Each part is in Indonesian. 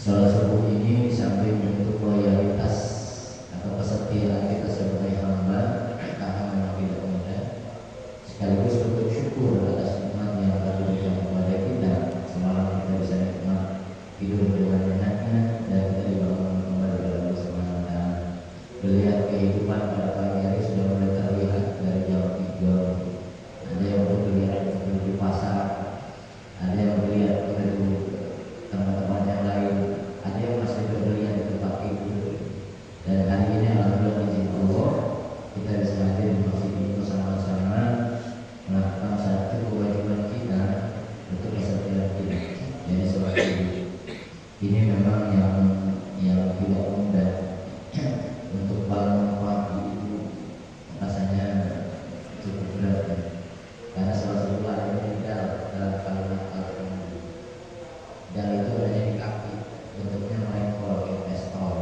Sholat subuh ini sampai bentuk loyalitas atau kesetiaan kita sebagai hamba, karena memang tidak mudah. Sekaligus bentuk syukur atas nikmat yang telah diberikan kepada kita. Semalam kita bisa nikmat tidur dengan enaknya dan kita dibangun kembali oleh Allah Subhanahu wa Ta'ala. Melihat kehidupan pada pagi hari sudah mulai terlihat dari jam 3. Ada yang berkeliaran menuju pasar, ada yang melihat menuju tempat-tempat yang lain, ada yang masih berkeliaran di tempat tidur. Dan hari ini alhamdulillah izin Allah kita bisa hadir di masjid ini bersama-sama melakukan satu kewajiban kita untuk kesetiaan kita. Jadi seperti ini memang yang tidak mudah. Untuk bangun pagi itu rasanya cukup berat ya. Karena salah satu larinya dalam kalimat al-Quran. Dan itu adanya di kaki, bentuknya main bola kayak pistol.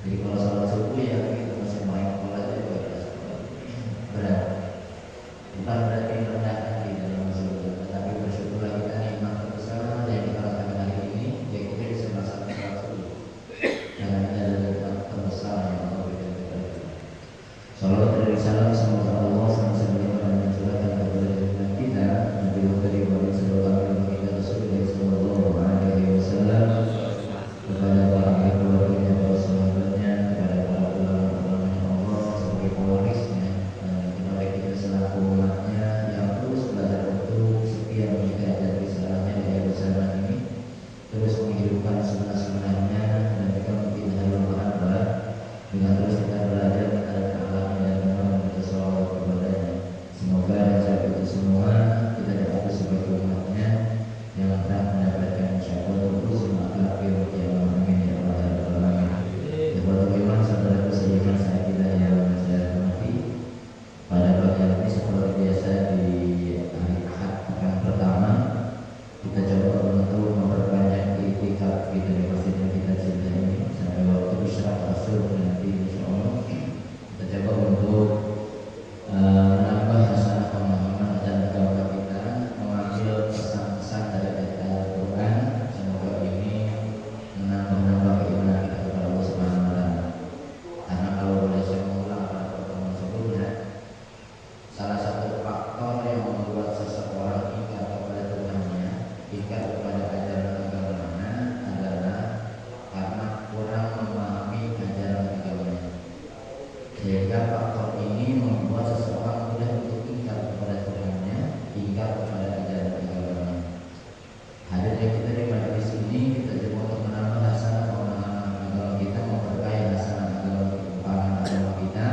Jadi kalau salat subuh ya kita masih main bola aja kayak pistol. Berat. Bukan berarti merendahkan di dalam surga, tetapi bersyukurlah kita nikmat terbesar yang kita rasakan hari ini, yaitu kita bisa melaksanakan salat subuh. Karena ini adalah nikmat terbesar yang Allah berikan kepada kita. Salawat dan salam semoga Allah senantiasa mencurahkan kepada kita Nabi Muhammad sallallahu alaihi wasallam, sallallahu alaihi wasallam, kepada para keluarganya, para sahabatnya, kepada para ulama-ulama Allah sebagai pewarisnya, kepada kita selaku umatnya yang terus belajar untuk setia menjaga ajaran Islamnya di zaman ini, terus menghidupkan sunnah-sunnahnya dan juga mungkin hari Ramadan dengan terus kita belajar mengenai akhlaknya dan memang kita sholawat kepadanya. Semoga dari itu semua kita dapat sebagai umatnya yang akan mendapatkan syafaat semua akhlak yang amin ya Allah ya Rabbal alamin. Kepada iman saudara seiman saya kita yang saya hormati, pada pagi hari ini seperti biasa di hari Ahad pekan pertama kita coba untuk memperpanjang itikaf kita di masjid yang kita cinta ini sampai waktu isyarat asar nanti insyaallah. Kita coba untuk menambah hasanah pemahaman dan agama kita, mengambil pesan-pesan dari ayat Al-Quran. Semoga ini menambah keimanan kita kepada Allah Subhanahu wa Ta'ala. Karena kalau boleh saya mengulang pada pertemuan sebelumnya, salah satu faktor yang membuat seseorang ingat kepada Tuhannya, ingat kepada ajaran agamanya adalah karena kurang memahami ajaran agamanya. Sehingga faktor ini membuat seseorang mudah untuk ingat kepada Tuhannya, ingat kepada ajaran agamanya. Hadirnya kita di majelis ini kita coba untuk menambah hasanah pemahaman agama kita, memperkaya hasanah pemahaman agama kita.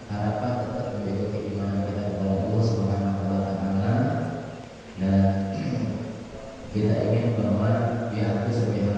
Harapan tetap menjaga keimanan kita kepada Allah Subhanahu wa Ta'ala, dan kita ingin bahwa pihak itu sebagai